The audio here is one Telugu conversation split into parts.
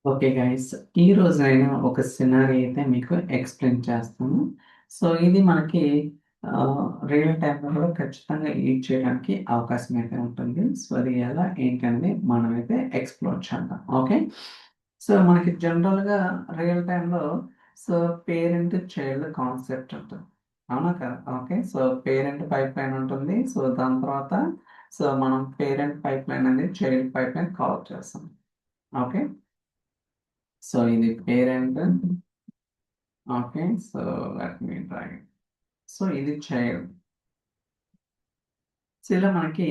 ఓకే గైస్, ఈరోజు నేను ఒక సినారీ అయితే మీకు ఎక్స్ప్లెయిన్ చేస్తాను. సో ఇది మనకి రియల్ టైంలో కూడా ఖచ్చితంగా యూజ్ చేయడానికి అవకాశం అయితే ఉంటుంది. సో అది ఎలా ఏంటనేది మనమైతే ఎక్స్ప్లోర్ చేద్దాం. ఓకే, సో మనకి జనరల్గా రియల్ టైంలో సో పేరెంట్ చైల్డ్ కాన్సెప్ట్ ఉంటుంది, అవునా కదా? Okay, so parent pipe line ఉంటుంది. సో దాని తర్వాత సో మనం పేరెంట్ పైప్ లైన్ అనేది చైల్డ్ పైప్ లైన్ కాల్ చేస్తాం. ఓకే, సో ఇది parent. Okay, so let me try. So ఇది చైల్డ్. సో ఇలా మనకి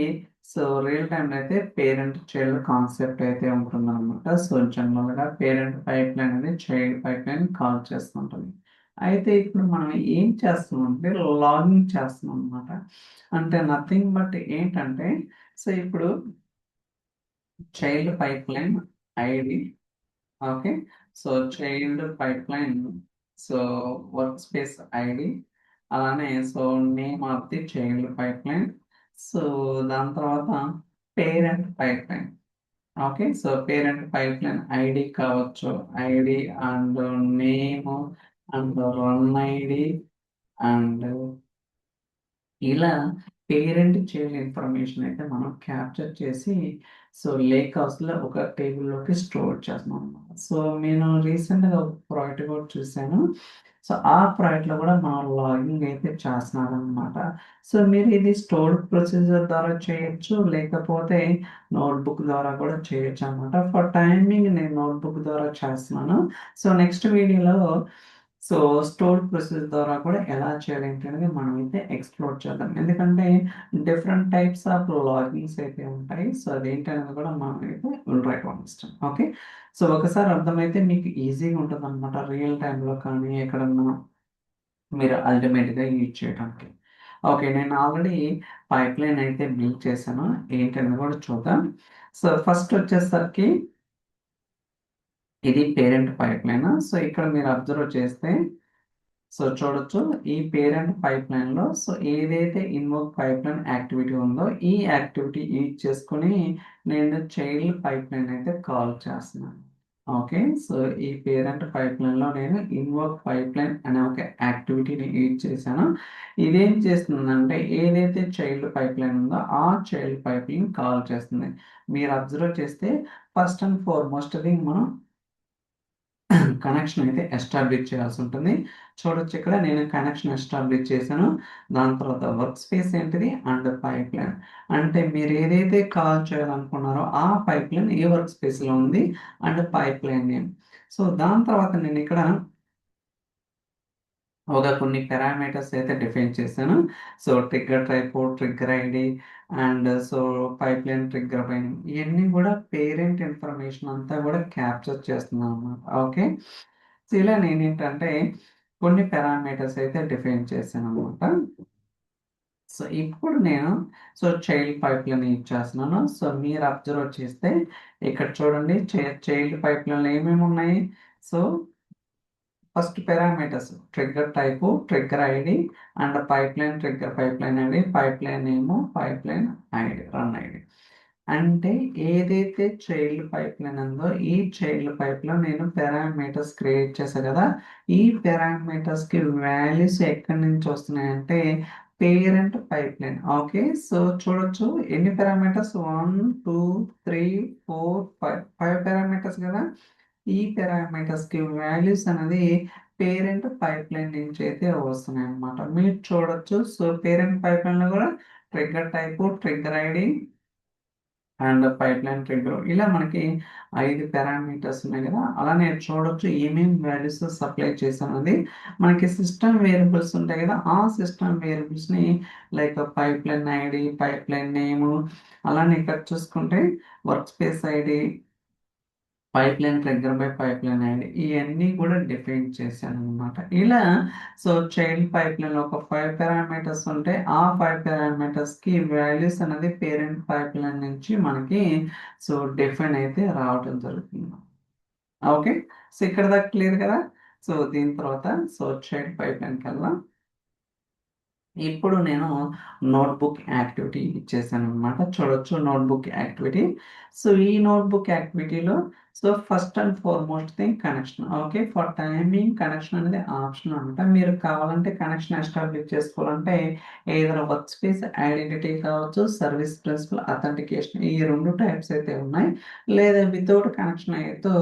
సో రియల్ టైంలో అయితే పేరెంట్ చైల్డ్ కాన్సెప్ట్ అయితే ఉంటుందన్నమాట. సో జనరల్గా పేరెంట్ పైప్ లైన్ అనేది చైల్డ్ పైప్ లైన్ కాల్ చేస్తుంటుంది. అయితే ఇప్పుడు మనం ఏం చేస్తున్నాం అంటే లాగిన్ చేస్తున్నాం అనమాట. అంటే నథింగ్ బట్ ఏంటంటే సో ఇప్పుడు child pipeline ID. Okay, so child pipeline so workspace ID, అలానే so name of the child pipeline. So దాని తర్వాత parent pipeline. Okay, so parent pipeline ID కావచ్చు, ID and name and run ID and ఇలా పేరెంట్ చైల్డ్ ఇన్ఫర్మేషన్ అయితే మనం క్యాప్చర్ చేసి సో లేక్ హౌస్లో ఒక టేబుల్లోకి స్టోర్ చేస్తున్నాం అన్నమాట. సో నేను రీసెంట్గా ఒక ప్రాజెక్ట్ కూడా చూశాను. సో ఆ ప్రాజెక్ట్లో కూడా మనం లాగింగ్ అయితే చేస్తున్నాను అనమాట. సో మీరు ఇది స్టోర్ ప్రొసీజర్ ద్వారా చేయొచ్చు, లేకపోతే నోట్బుక్ ద్వారా కూడా చేయొచ్చు అనమాట. ఫర్ టైమింగ్ నేను నోట్బుక్ ద్వారా చేస్తున్నాను. సో నెక్స్ట్ వీడియోలో సో స్టోర్ ప్రొసెస్ ద్వారా కూడా ఎలా చేయాలి ఏంటి అనేది మనం అయితే ఎక్స్ప్లోర్ చేద్దాం. ఎందుకంటే డిఫరెంట్ టైప్స్ ఆఫ్ లాగిన్స్ అయితే ఉంటాయి. సో అదేంటి అనేది కూడా మనం అయితే రైట్ ఇష్టం. ఓకే, సో ఒకసారి అర్థమైతే మీకు ఈజీగా ఉంటుంది అనమాట. రియల్ టైంలో కానీ ఎక్కడన్నా మీరు అల్టిమేట్గా యూజ్ చేయడానికి. ఓకే, నేను ఆల్రెడీ పైప్ లైన్ అయితే బిల్డ్ చేశాను. ఏంటనేది కూడా చూద్దాం. సో ఫస్ట్ వచ్చేసరికి ఇది పేరెంట్ పైప్ లైన్. సో ఇక్కడ మీరు అబ్జర్వ్ చేస్తే సో చూడొచ్చు, ఈ పేరెంట్ పైప్ లైన్ లో సో ఏదైతే ఇన్వోక్ పైప్ లైన్ యాక్టివిటీ ఉందో ఈ యాక్టివిటీ యూజ్ చేసుకుని నేను చైల్డ్ పైప్ లైన్ అయితే కాల్ చేస్తున్నాను. ఓకే, సో ఈ పేరెంట్ పైప్ లైన్ లో నేను ఇన్వోక్ పైప్ లైన్ అనే ఒక యాక్టివిటీని యూజ్ చేశాను. ఇదేం చేస్తుందంటే ఏదైతే చైల్డ్ పైప్ లైన్ ఉందో ఆ చైల్డ్ పైప్ లైన్ కాల్ చేస్తుంది. మీరు అబ్జర్వ్ చేస్తే ఫస్ట్ అండ్ ఫార్మోస్ట్ థింగ్ మనం కనెక్షన్ అయితే ఎస్టాబ్లిష్ చేయాల్సి ఉంటుంది. చూడొచ్చు, ఇక్కడ నేను కనెక్షన్ ఎస్టాబ్లిష్ చేశాను. దాని తర్వాత వర్క్ స్పేస్ ఏంటిది అండ్ పైప్ లైన్. అంటే మీరు ఏదైతే కాల్ చేయాలనుకున్నారో ఆ పైప్ లైన్ ఏ వర్క్ స్పేస్లో ఉంది and pipe line name. So దాని తర్వాత నేను ఇక్కడ ఒక కొన్ని పారామీటర్స్ అయితే డిఫైన్ చేశాను. So trigger type, trigger ID and so pipeline trigger పైన ఇవన్నీ కూడా పేరెంట్ ఇన్ఫర్మేషన్ అంతా కూడా క్యాప్చర్ చేస్తున్నాను అన్నమాట. ఓకే, సో ఇలా నేనేంటంటే కొన్ని పారామీటర్స్ అయితే డిఫైన్ చేశాను అనమాట. సో ఇప్పుడు నేను so child pipe line use చేస్తున్నాను. సో మీరు అబ్జర్వ్ చేస్తే ఇక్కడ చూడండి, చైల్డ్ పైప్ లైన్ ఏమేమి ఉన్నాయి. So first parameters trigger type, trigger ID and pipe line trigger pipe line ID, pipe line name, pipe line ID, run ID. అంటే ఏదైతే చైల్డ్ పైప్ లైన్ ఉందో ఈ చైల్డ్ పైప్ లో నేను పారామీటర్స్ క్రియేట్ చేశా కదా. ఈ పారామీటర్స్ కి వాల్యూస్ ఎక్కడి నుంచి వస్తున్నాయంటే parent pipeline. Okay, so చూడొచ్చు ఎన్ని పారామీటర్స్, 1 2 3 4 5 ఫైవ్ పారామీటర్స్ కదా. ఈ పారామీటర్స్ కి వాల్యూస్ అనేది పేరెంట్ పైప్ లైన్ నుంచి అయితే వస్తున్నాయి అన్నమాట. మీరు చూడొచ్చు, సో పేరెంట్ పైప్ లైన్ లో కూడా trigger type, trigger ID and pipe line trigger ఇలా మనకి 5 పారామీటర్స్ ఉన్నాయి కదా. అలానే చూడొచ్చు ఏమేమి వాల్యూస్ సప్లై చేసామన్నది. మనకి సిస్టమ్ వేరియబుల్స్ ఉంటాయి కదా, ఆ సిస్టమ్ వేరియబుల్స్ ని like pipe line ID, pipe line name, అలానే ఇక్కడ చూసుకుంటే work space ID, pipe line trigger by pipeline ID ఇవన్నీ కూడా డిఫైన్ చేశాను అనమాట. ఇలా సో చైల్డ్ పైప్ లైన్ ఒక 5 పారామీటర్స్ ఉంటే ఆ 5 పారామీటర్స్ కి వాల్యూస్ అనేది పేరెంట్ పైప్ లైన్ నుంచి మనకి సో డిఫైన్ అయితే రావడం జరుగుతుంది. ఓకే, సో ఇక్కడ దాకా క్లియర్ కదా. సో దీని తర్వాత సో చైల్డ్ పైప్ లైన్కి వెళ్దాం. ఇప్పుడు నేను నోట్బుక్ యాక్టివిటీ ఇచ్చేసాను అనమాట. చూడొచ్చు నోట్బుక్ యాక్టివిటీ. సో ఈ నోట్బుక్ యాక్టివిటీలో so first and foremost thing connection. Okay, for timing connection అనేది ఆప్షన్ అనమాట. మీరు కావాలంటే కనెక్షన్ ఎస్టాబ్లిష్ చేసుకోవాలంటే ఏదైనా వర్క్ స్పేస్ ఐడెంటిటీ కావచ్చు, సర్వీస్ ప్రిన్సిపల్ అథెంటికేషన్, ఈ రెండు టైప్స్ అయితే ఉన్నాయి. లేదా వితౌట్ కనెక్షన్ అయితే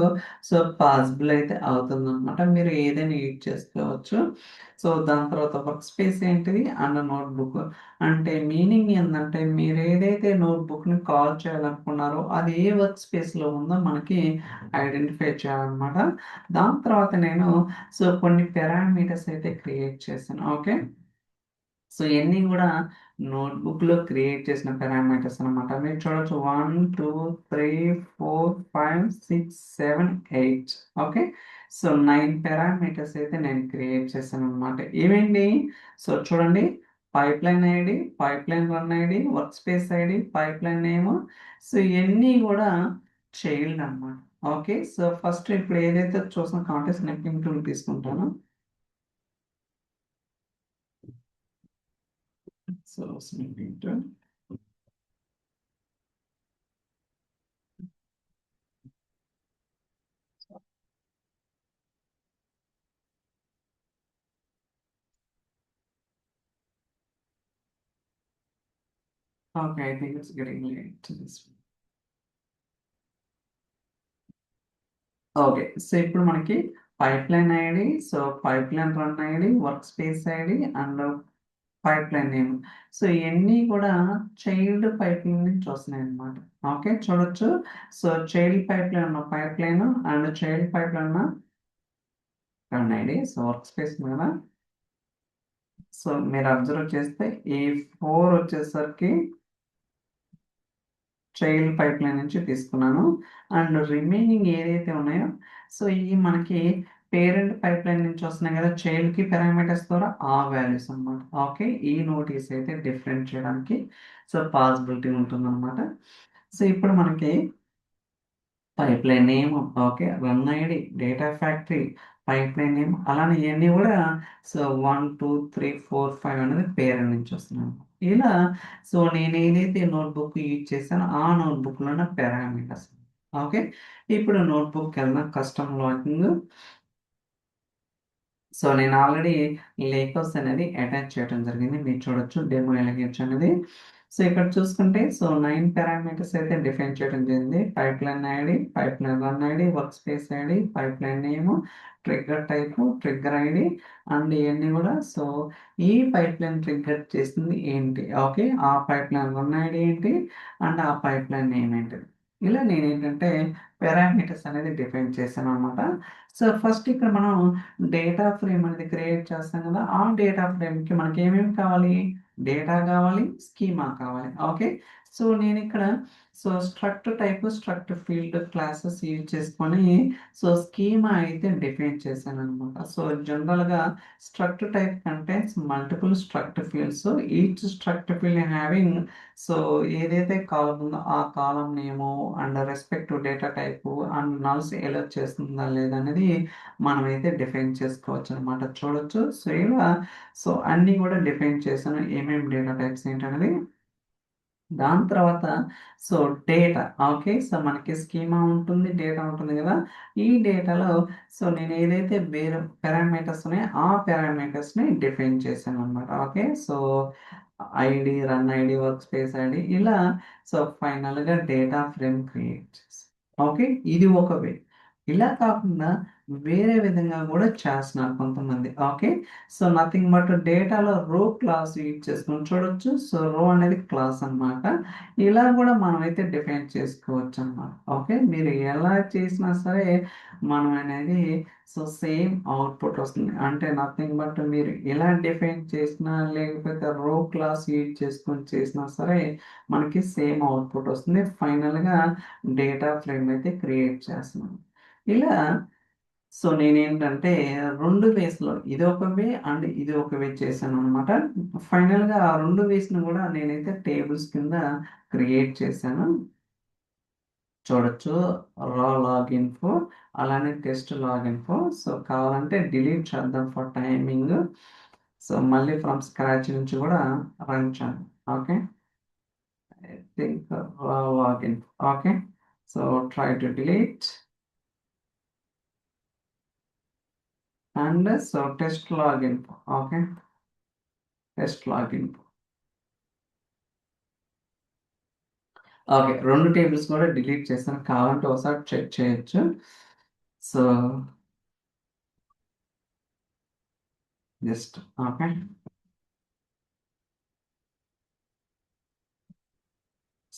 సో పాసిబుల్ అయితే అవుతుంది అనమాట. మీరు ఏదైనా యూజ్ చేసుకోవచ్చు. సో దాని తర్వాత వర్క్ స్పేస్ ఏంటిది అండ్ నోట్బుక్. అంటే మీనింగ్ ఏంటంటే మీరు ఏదైతే నోట్బుక్ని కాల్ చేయాలనుకున్నారో అది ఏ వర్క్ స్పేస్లో ఉందో మనకి ఐడెంటిఫై చేయాలన్నమాట. దాని తర్వాత నేను సో కొన్ని పారామీటర్స్ అయితే క్రియేట్ చేశాను. ఓకే, సో ఇవన్నీ కూడా నోట్బుక్లో క్రియేట్ చేసిన పారామీటర్స్ అనమాట. మీరు చూడొచ్చు 1 2 3 4 5 6 7 8. ఓకే, సో 9 పారామీటర్స్ అయితే నేను క్రియేట్ చేశాను అనమాట. ఏమేంటి? సో చూడండి, pipeline ID, pipeline run ID, workspace ID, pipeline name. So ఇవన్నీ కూడా చైల్డ్ అన్నమాట. ఓకే, సో ఫస్ట్ ఇప్పుడు ఏదైతే చూసిన కాంటెక్స్ట్ స్నిప్పింగ్ టూల్ తీసుకుంటాను. So snipping tool. Okay, I think it's getting late to this. Okay, so ఇప్పుడు మనకి pipeline ID, so pipeline run ID, workspace ID and pipeline name. So ఇవన్నీ కూడా చైల్డ్ పైప్లైన్ నుంచి వస్తున్నాయి అనమాట. ఓకే, చూడొచ్చు. సో చైల్డ్ పైప్లైన్ ఉన్న పైప్లైన్ అండ్ చైల్డ్ పైప్లైన్ ఉన్న run ID. So work space మీద సో మీరు అబ్జర్వ్ చేస్తే ఈ 4 వచ్చేసరికి చైల్డ్ పైప్లైన్ నుంచి తీసుకున్నాను. అండ్ రిమైనింగ్ ఏదైతే ఉన్నాయో సో ఇవి మనకి పేరెంట్ పైప్లైన్ నుంచి వస్తున్నాయి కదా, చైల్డ్కి పారామీటర్స్ ద్వారా ఆ వాల్యూస్ అన్నమాట. ఓకే, ఈ నోటీస్ అయితే డిఫరెంట్ చేయడానికి సో పాసిబిలిటీ ఉంటుందన్నమాట. సో ఇప్పుడు మనకి pipeline name, okay, run ID, data factory, pipeline name, అలానే ఇవన్నీ కూడా సో 1 2 3 4 5 అనేది పేరెంట్ నుంచి వస్తున్నాను. ఇలా సో నేను ఏదైతే నోట్బుక్ యూజ్ చేశానో ఆ నోట్బుక్లో ఉన్న పారామీటర్స్. ఓకే, ఇప్పుడు నోట్బుక్ వెళ్దాం. Custom logging. సో నేను ఆల్రెడీ లేకర్స్ అనేది అటాచ్ చేయడం జరిగింది. మీరు చూడొచ్చు డెమో ఎలిగేట్స్ అనేది. సో ఇక్కడ చూసుకుంటే సో 9 పారామీటర్స్ అయితే డిఫైన్ చేయడం జరిగింది. Pipeline ID, pipeline run ID, workspace ID, pipeline name, trigger type, trigger ID and ఇవన్నీ కూడా సో ఈ పైప్లైన్ ట్రిగ్గర్ చేసింది ఏంటి, ఓకే, ఆ పైప్లైన్ రన్ ఐడి ఏంటి అండ్ ఆ పైప్లైన్ నేమ్ ఏంటి. ఇలా నేను ఏంటంటే పారామీటర్స్ అనేది డిఫైన్ చేశాను అనమాట. సో ఫస్ట్ ఇక్కడ మనం డేటా ఫ్రేమ్ అనేది క్రియేట్ చేస్తాం కదా, ఆ డేటా ఫ్రేమ్కి మనకి ఏమేమి కావాలి? డేటా కావాలి, స్కీమా కావాలి. ఓకే, సో నేను ఇక్కడ so struct type, struct field classes use చేసుకొని సో స్కీమా అయితే డిఫైన్ చేశాను అనమాట. సో జనరల్గా struct type contains multiple struct fields, each struct field having so ఏదైతే కాలం ఉందో ఆ column name and respective data type and nulls ఎలా చేస్తుందా లేదా అనేది మనమైతే డిఫైన్ చేసుకోవచ్చు అనమాట. చూడొచ్చు. సో ఇలా సో అన్నీ కూడా డిఫైన్ చేశాను ఏమేమి డేటా టైప్స్ ఏంటనేది. దాని తర్వాత సో డేటా. ఓకే, సో మనకి స్కీమా ఉంటుంది, డేటా ఉంటుంది కదా. ఈ డేటాలో సో నేను ఏదైతే వేరే పారామీటర్స్ ఉన్నాయో ఆ పారామీటర్స్ని డిఫైన్ చేశాను అనమాట. Okay, so ID, run ID, workspace ID, ఇలా సో ఫైనల్గా డేటా ఫ్రేమ్ క్రియేట్ చేస్తాను. ఓకే, ఇది ఒక వే. ఇలా కాకుండా వేరే విధంగా కూడా చేస్తున్నారు కొంతమంది. ఓకే, సో నథింగ్ బట్ డేటాలో రో క్లాస్ యూజ్ చేసుకొని చూడొచ్చు. సో రో అనేది క్లాస్ అన్నమాట. ఇలా కూడా మనం అయితే డిఫైన్ చేసుకోవచ్చు అన్నమాట. ఓకే, మీరు ఎలా చేసినా సరే మనం అనేది సో సేమ్ అవుట్పుట్ వస్తుంది. అంటే నథింగ్ బట్ మీరు ఎలా డిఫైన్ చేసినా లేకపోతే రో క్లాస్ యూజ్ చేసుకొని చేసినా సరే మనకి సేమ్ అవుట్పుట్ వస్తుంది. ఫైనల్గా డేటా ఫ్రేమ్ అయితే క్రియేట్ చేస్తున్నాం. ఇలా సో నేనేంటంటే 2 వేస్‌లో ఇది ఒక వే అండ్ ఇది ఒక వే చేశాననమాట. ఫైనల్‌గా ఆ 2 వేస్‌ని గూడా నేనైతే టేబుల్స్ కింద క్రియేట్ చేశాను. చూడొచ్చు. రా లాగిన్‌ఫో అలానే టెస్ట్ లాగిన్‌ఫో. సో కావాలంటే డిలీట్ చేద్దాం ఫర్ టైమింగ్. సో మళ్ళీ ఫ్రమ్ స్క్రాచ్ నుంచి గూడా రన్ చేద్దాం. ఓకే. ఐ థింక్ రా login. Okay. So try to delete. And so test login. Okay, test login. Okay, రెండు టేబుల్స్ కూడా డిలీట్ చేస్తాను, కావాలంటే ఒకసారి చెక్ చేయొచ్చు. So just okay.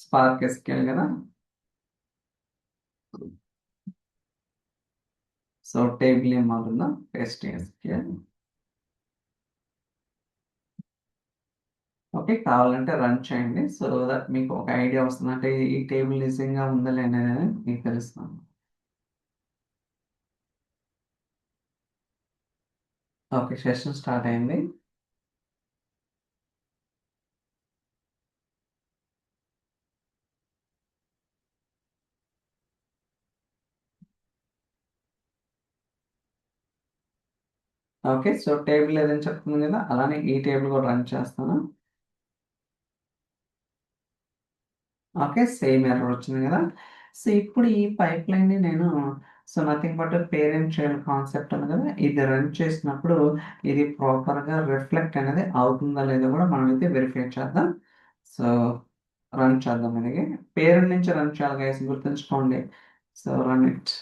Spark SQL కదా. సో టేబుల్ ఏం అవుతుందో టెస్ట్ ఎస్కేల్. ఓకే, కావాలంటే రన్ చేయండి, సో దట్ మీకు ఒక ఐడియా వస్తుంది, అంటే ఈ టేబుల్ నిజంగా ఉందా లేదనేది మీకు తెలుస్తుంది. ఓకే, సెషన్ స్టార్ట్ అయింది. ఓకే, సో టేబుల్ ఏదని చెప్తుంది కదా, అలానే ఈ టేబుల్ కూడా రన్ చేస్తాను. ఓకే, సేమ్ ఎర్రర్ వచ్చింది కదా. సో ఇప్పుడు ఈ పైప్ లైన్ని నేను, so nothing but parent child concept ఉంది కదా, ఇది రన్ చేసినప్పుడు ఇది ప్రాపర్గా రిఫ్లెక్ట్ అనేది అవుతుందా లేదో కూడా మనం అయితే వెరిఫై చేద్దాం. సో రన్ చేద్దాం అనేది, పేరెంట్ నుంచి రన్ చేయాలి గైస్, గుర్తుంచుకోండి. So run it.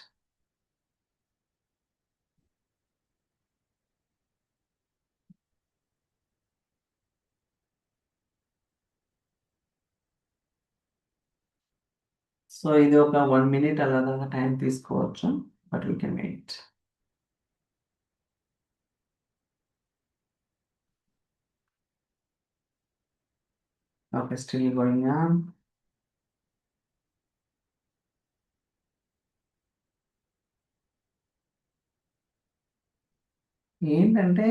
సో ఇది ఒక 1 minute అలాగా టైం తీసుకోవచ్చు, but we can wait. Okay, still going on. ఏంటంటే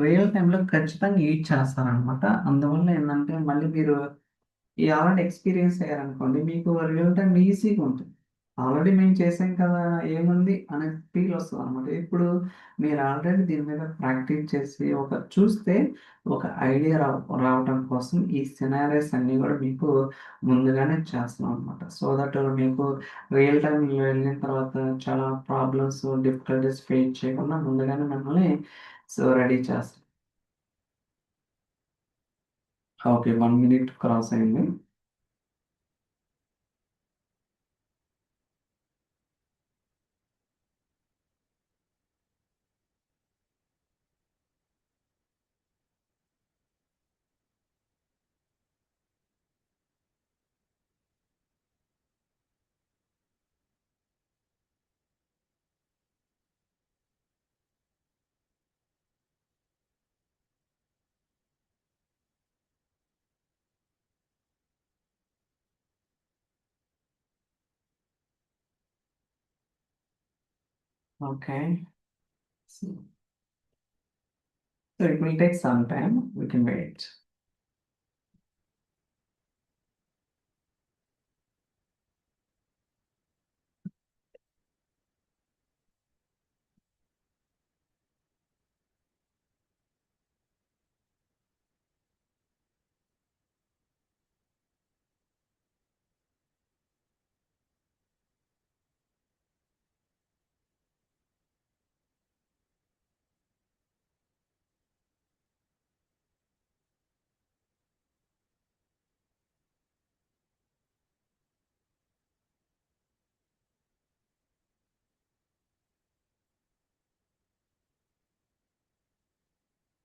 రియల్ టైంలో ఖచ్చితంగా ఈడ్ చేస్తారనమాట, అందువల్ల ఏంటంటే మళ్ళీ మీరు ఈ ఆల్రెడీ ఎక్స్పీరియన్స్ అయ్యారనుకోండి, మీకు రియల్ టైం ఈజీగా ఉంటుంది. ఆల్రెడీ మేము చేసాం కదా, ఏముంది అనే ఫీల్ వస్తుంది అనమాట. ఇప్పుడు మీరు ఆల్రెడీ దీని మీద ప్రాక్టీస్ చేసి ఒక చూస్తే ఒక ఐడియా రావడం కోసం ఈ సినారీస్ అన్నీ కూడా మీకు ముందుగానే చేస్తున్నాం అనమాట, సో దట్ మీకు రియల్ టైం వెళ్ళిన తర్వాత చాలా ప్రాబ్లమ్స్ డిఫికల్టీస్ ఫేస్ చేయకుండా ముందుగానే మిమ్మల్ని సో రెడీ చేస్తాం. ఓకే, 1 minute క్రాస్ అయింది. Okay, so it will take some time, we can wait.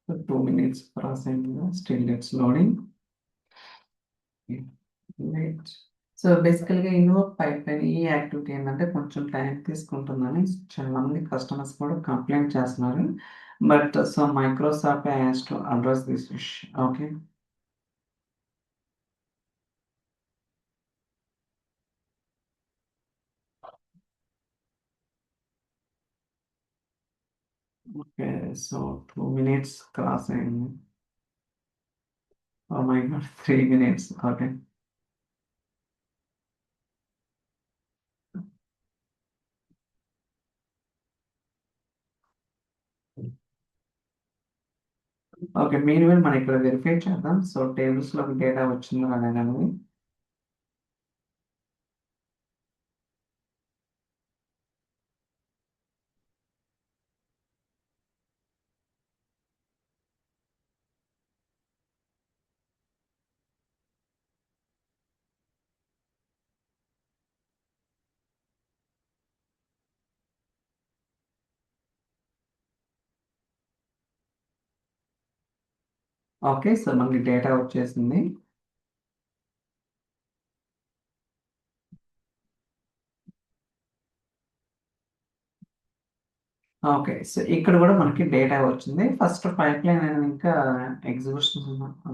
So 2 minutes processing, still it's loading. Wait. So బేసికల్గా ఇన్వర్క్ పైప్ లైన్ ఈ యాక్టివిటీ ఏంటంటే కొంచెం టైం తీసుకుంటుందని చాలా మంది కస్టమర్స్ కూడా కంప్లైంట్ చేస్తున్నారు, but so Microsoft has to address this issue. Okay. Okay, so 2 minutes cross అయింది. Oh my God, 3 minutes. Okay. Okay, మీరు మనం ఇక్కడ వెరిఫై చేద్దాం, సో టేబుల్స్లోకి డేటా వచ్చిందో అనేది. ఓకే, సో మనకి డేటా వచ్చేసింది. ఓకే, సో ఇక్కడ కూడా మనకి డేటా వచ్చింది. ఫస్ట్ పైప్ లైన్ అనేది ఇంకా ఎగ్జిక్యూషన్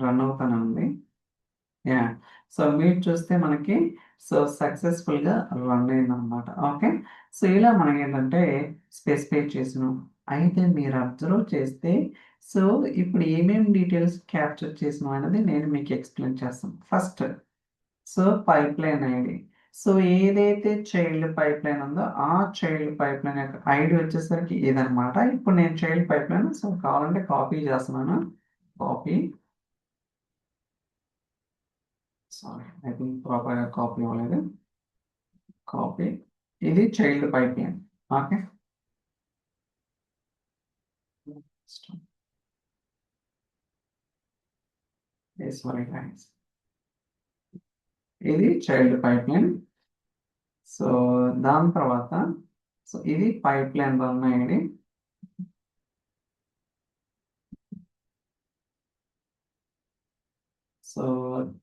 రన్ అవుతానే ఉంది. యా, సో మీరు చూస్తే మనకి సో సక్సెస్ఫుల్గా రన్ అయింది అనమాట. ఓకే, సో ఇలా మనం ఏంటంటే స్పెసిఫై చేసినాం. అయితే మీరు అబ్జర్వ్ చేస్తే సో ఇప్పుడు ఏమేమి డీటెయిల్స్ క్యాప్చర్ చేసినాం అనేది నేను మీకు ఎక్స్ప్లెయిన్ చేస్తాను. First so pipeline ID. So ఏదైతే చైల్డ్ పైప్ లైన్ ఉందో ఆ చైల్డ్ పైప్ లైన్ యొక్క ఐడి వచ్చేసరికి ఇదనమాట. ఇప్పుడు నేను చైల్డ్ పైప్ లైన్ సో కావాలంటే కాపీ చేస్తున్నాను. కాపీ, సారీ ఐ థింక్ ప్రాపర్గా కాపీ అవ్వలేదు. కాపీ, ఇది child pipeline. Okay, sorry thanks. ఇది చైల్డ్ పైప్ లైన్. సో దాని తర్వాత సో ఇది pipe line run ID. So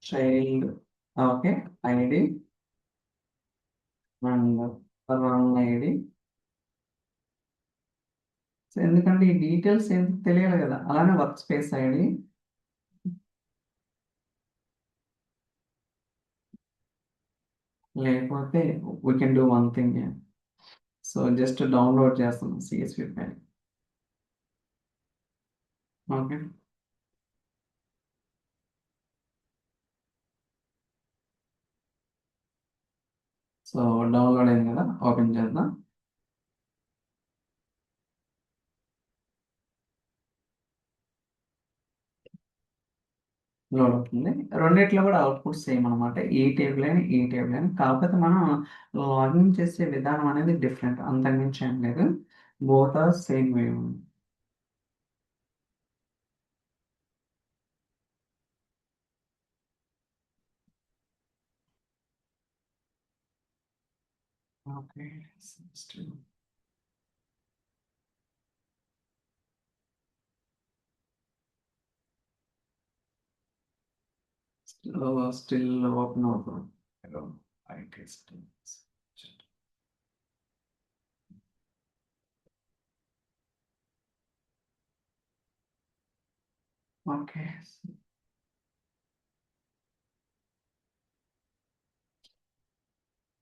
child, okay, ID and run ID. So ఎందుకంటే ఈ డీటెయిల్స్ ఏంటి తెలియాలి కదా. అలానే వర్క్ స్పేస్ ఐడి. లేకపోతే we can do one thing. So just download చేస్తాను CSV file. Okay, so download అయింది కదా, ఓపెన్ చేద్దాం. లోడ్ అవుతుంది. రెండిట్లో కూడా అవుట్పుట్ సేమ్ అనమాట. ఈ టేబుల్ అని కాకపోతే మనం లాగిన్ చేసే విధానం అనేది డిఫరెంట్, అంతకుమించి ఏం లేదు. Both are same way. Okay, still open అవుతుంది. Okay,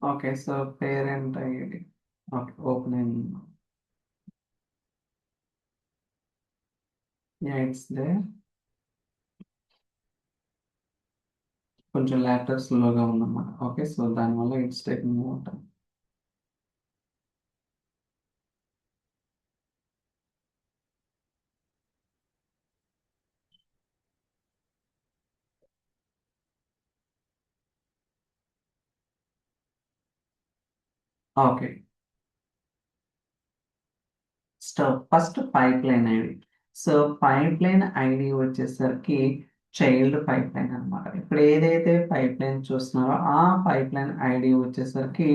okay, so parent ID. Okay, opening. Ya, it's there. కొంచెం ల్యాప్టాప్ స్లోగా ఉందన్నమాట. ఓకే, సో దానివల్ల ఇట్స్ టేకింగ్ ఉంటుంది. Okay, first pipeline ID. So pipeline ID వచ్చేసరికి చైల్డ్ పైప్ లైన్ అనమాట. ఇప్పుడు ఏదైతే పైప్ లైన్ చూస్తున్నారో ఆ పైప్ లైన్ ఐడి వచ్చేసరికి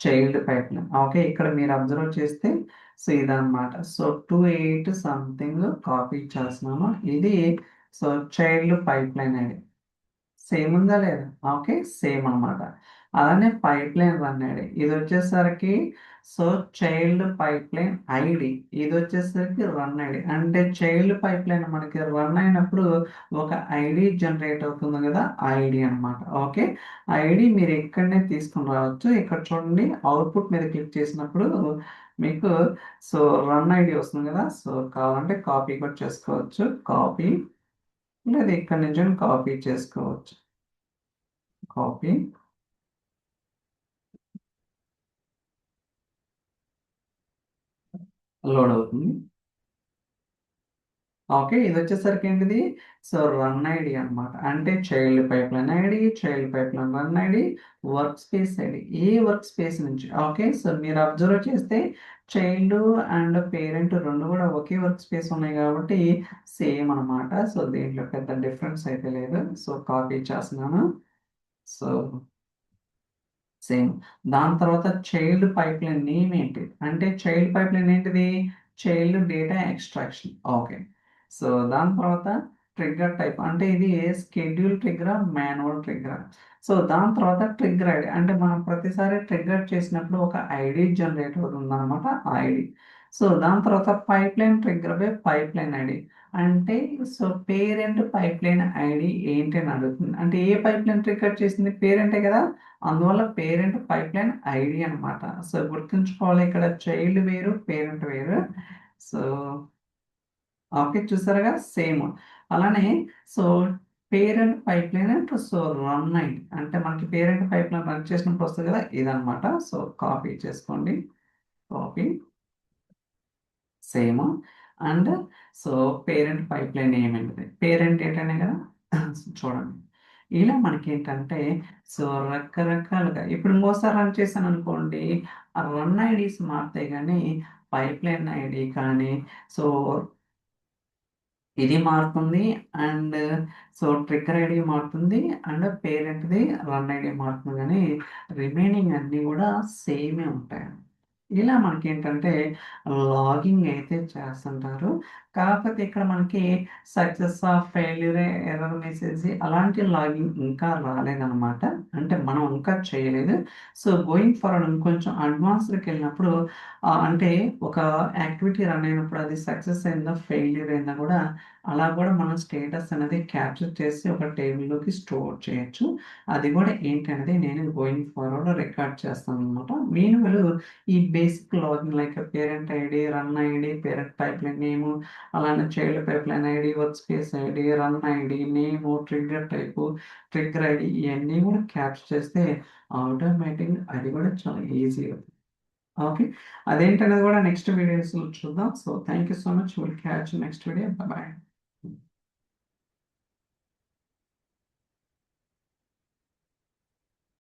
చైల్డ్ పైప్ లైన్. ఓకే, ఇక్కడ మీరు అబ్జర్వ్ చేస్తే సో ఇదన్నమాట. సో 28 సంథింగ్ కాపీ చేస్తున్నాను. ఇది so child pipeline ID. Same ఉందా లేదా? ఓకే, సేమ్ అన్నమాట. అలానే పైప్ లైన్ రన్ ఐడి ఇది వచ్చేసరికి so child pipeline ID, ఇది వచ్చేసరికి రన్ ఐడి. అంటే చైల్డ్ పైప్ లైన్ మనకి రన్ అయినప్పుడు ఒక ఐడి జనరేట్ అవుతుంది కదా, ఐడి అన్నమాట. ఓకే, ఐడి మీరు ఎక్కడనే తీసుకుని రావచ్చు. ఇక్కడ చూడండి, అవుట్పుట్ మీద క్లిక్ చేసినప్పుడు మీకు సో రన్ ఐడి వస్తుంది కదా. సో కావాలంటే కాపీ కూడా చేసుకోవచ్చు. కాపీ, లేదా ఇక్కడ నుంచి కాపీ చేసుకోవచ్చు. కాపీ, లోడ్ అవుతుంది. ఓకే, ఇది వచ్చేసరికి ఏంటిది సో రన్ ఐడి అన్నమాట. అంటే child pipeline ID, child pipeline run ID, workspace ID. ఏ వర్క్ స్పేస్ నుంచి. ఓకే, సో మీరు అబ్జర్వ్ చేస్తే చైల్డ్ అండ్ పేరెంట్ రెండు కూడా ఒకే వర్క్ స్పేస్ ఉన్నాయి కాబట్టి సేమ్ అన్నమాట. సో దీంట్లో పెద్ద డిఫరెన్స్ అయితే లేదు. సో కాపీ చేస్తున్నాను. So same. దాని తర్వాత చైల్డ్ పైప్ లైన్ నేమ్ ఏంటి అంటే చైల్డ్ పైప్ లైన్ ఏంటిది, child data extraction. Okay, so దాని తర్వాత ట్రిగ్గర్ టైప్ అంటే ఇది schedule trigger, manual trigger. So దాని తర్వాత ట్రిగ్గర్ ఐడి అంటే మనం ప్రతిసారి ట్రిగ్గర్ చేసినప్పుడు ఒక ఐడి జనరేట్ అవుతుంది అనమాట, ఆ ఐడి. సో దాని తర్వాత pipeline trigger by pipeline ID అంటే so parent pipeline ID ఏంటి అని అడుగుతుంది. అంటే ఏ పైప్ లైన్ ట్రిగ్గర్ చేసింది పేరెంటే కదా, అందువల్ల పేరెంట్ పైప్ లైన్ ఐడి అనమాట. సో గుర్తుంచుకోవాలి, ఇక్కడ చైల్డ్ వేరు పేరెంట్ వేరు. సో ఓకే, చూసారుగా సేమ్. అలానే సో పేరెంట్ పైప్ లైన్ అంటే సో రన్ అయింది అంటే మనకి పేరెంట్ పైప్ లైన్ రన్ చేసినప్పుడు వస్తుంది కదా, ఇదనమాట. సో కాపీ చేసుకోండి, copy same. And so parent pipe line ఏమైంది, పేరెంట్ ఏంటనే కదా. చూడండి, ఇలా మనకి ఏంటంటే సో రకరకాలుగా ఇప్పుడు ఇంకోసారి రన్ చేశాను అనుకోండి, ఆ రన్ ఐడీస్ మారుతాయి కానీ పైప్ లైన్ ఐడి కానీ సో ఇది మారుతుంది. అండ్ సో ట్రిగ్గర్ ఐడి మారుతుంది అండ్ పేరెంట్ది రన్ ఐడి మారుతుంది కానీ రిమైనింగ్ అన్నీ కూడా సేమే ఉంటాయి. ఇలా మనకి ఏంటంటే లాగింగ్ అయితే చేస్తుంటారు. కాకపోతే ఇక్కడ మనకి success of failure, error message అలాంటి లాగింగ్ ఇంకా రాలేదన్నమాట. అంటే మనం ఇంకా చేయలేదు. సో గోయింగ్ ఫార్వర్డ్ ఇంకొంచెం అడ్వాన్స్డ్కి వెళ్ళినప్పుడు అంటే ఒక యాక్టివిటీ రన్ అయినప్పుడు అది సక్సెస్ అయిందా ఫెయిల్యూర్ అయిందా కూడా అలా కూడా మనం స్టేటస్ అనేది క్యాప్చర్ చేసి ఒక టేబుల్లోకి స్టోర్ చేయొచ్చు. అది కూడా ఏంటనేది నేను గోయింగ్ ఫార్వర్డ్ రికార్డ్ చేస్తాను అనమాట. మీన్ ఈ basic login like parent ID, run ID, parent pipeline name, అలానే child pipeline ID, workspace ID, run ID, name, trigger type, trigger ID ఇవన్నీ కూడా క్యాప్చర్ చేస్తే ఆటోమేటిక్ అది కూడా చాలా ఈజీ అవుతుంది. ఓకే, అదేంటనేది కూడా నెక్స్ట్ వీడియోస్లో చూద్దాం. So thank you so much, will catch next video. Bye.